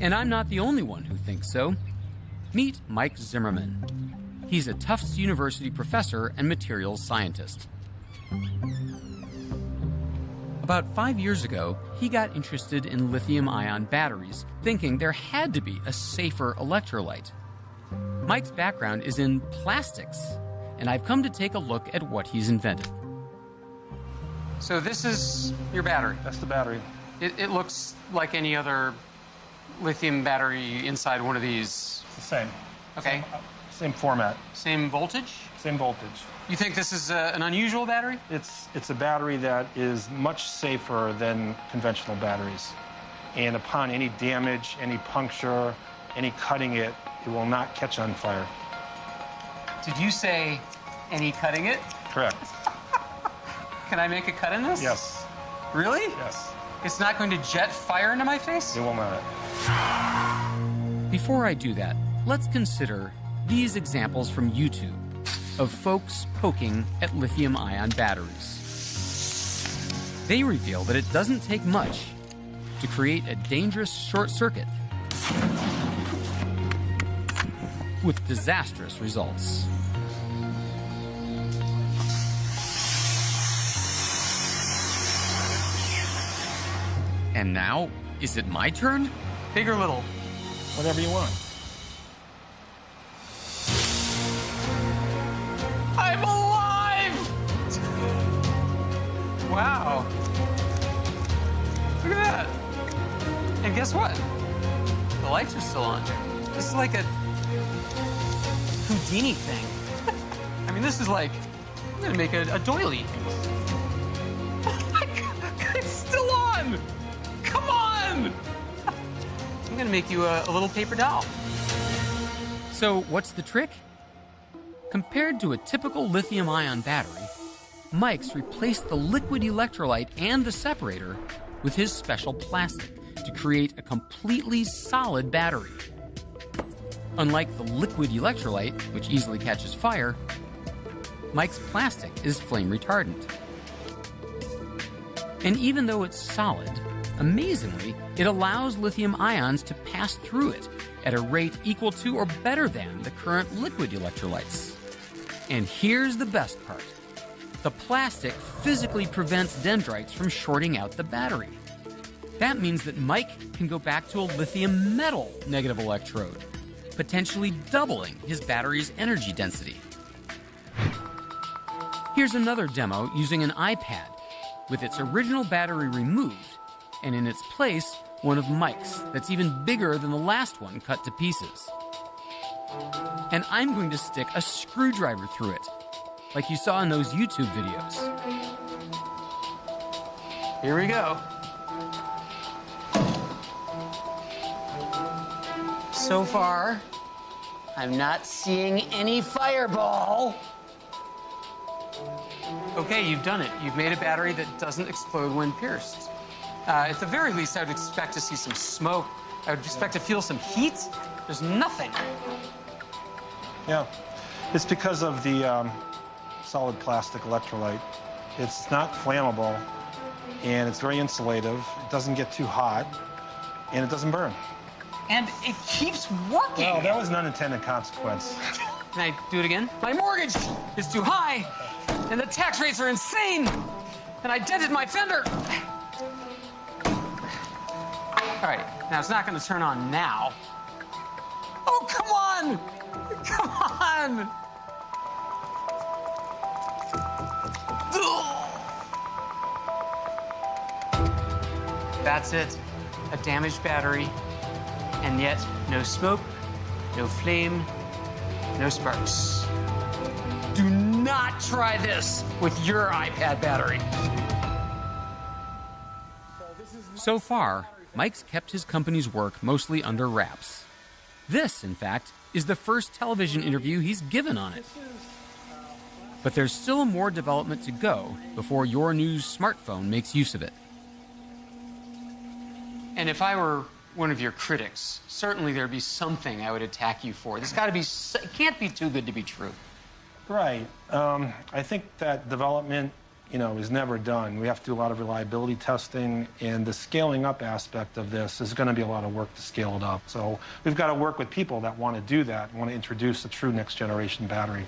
And I'm not the only one who thinks so. Meet Mike Zimmerman. He's a Tufts University professor and materials scientist. About 5 years ago, he got interested in lithium-ion batteries, thinking there had to be a safer electrolyte. Mike's background is in plastics, and I've come to take a look at what he's invented. So this is your battery? That's the battery. It looks like any other lithium battery inside one of these. It's the same. Okay. Same format. Same voltage? Same voltage. You think this is an unusual battery? It's a battery that is much safer than conventional batteries. And upon any damage, any puncture, any cutting it, it will not catch on fire. Did you say any cutting it? Correct. Can I make a cut in this? Yes. Really? Yes. It's not going to jet fire into my face? It will not. Before I do that, let's consider these examples from YouTube of folks poking at lithium-ion batteries. They reveal that it doesn't take much to create a dangerous short circuit with disastrous results. And now, is it my turn? Big or little? Whatever you want. I'm alive! Wow. Look at that. And guess what? The lights are still on. This is like a Houdini thing. I mean, this is like, I'm gonna make a doily. Oh my God, it's still on! Come on! I'm gonna make you a little paper doll. So what's the trick? Compared to a typical lithium-ion battery, Mike's replaced the liquid electrolyte and the separator with his special plastic to create a completely solid battery. Unlike the liquid electrolyte, which easily catches fire, Mike's plastic is flame retardant. And even though it's solid, amazingly, it allows lithium ions to pass through it at a rate equal to or better than the current liquid electrolytes. And here's the best part. The plastic physically prevents dendrites from shorting out the battery. That means that Mike can go back to a lithium metal negative electrode, potentially doubling his battery's energy density. Here's another demo using an iPad with its original battery removed, and in its place, one of Mike's that's even bigger than the last one cut to pieces. And I'm going to stick a screwdriver through it, like you saw in those YouTube videos. Here we go. So far, I'm not seeing any fireball. Okay, you've done it. You've made a battery that doesn't explode when pierced. At the very least, I would expect to see some smoke. I would expect to feel some heat. There's nothing. Yeah. It's because of the solid plastic electrolyte. It's not flammable, and it's very insulative. It doesn't get too hot, and it doesn't burn. And it keeps working. Well, that was an unintended consequence. Can I do it again? My mortgage is too high, and the tax rates are insane, and I dented my fender. All right, now it's not going to turn on now. Oh, come on! Come on! That's it. A damaged battery, and yet no smoke, no flame, no sparks. Do not try this with your iPad battery. So far, Mike's kept his company's work mostly under wraps. This, in fact, is the first television interview he's given on it. But there's still more development to go before your new smartphone makes use of it. And if I were one of your critics, certainly there'd be something I would attack you for. There's got to be, it can't be too good to be true. Right. I think that development is never done. We have to do a lot of reliability testing, and the scaling up aspect of this is going to be a lot of work to scale it up. So we've got to work with people that want to do that, want to introduce a true next generation battery.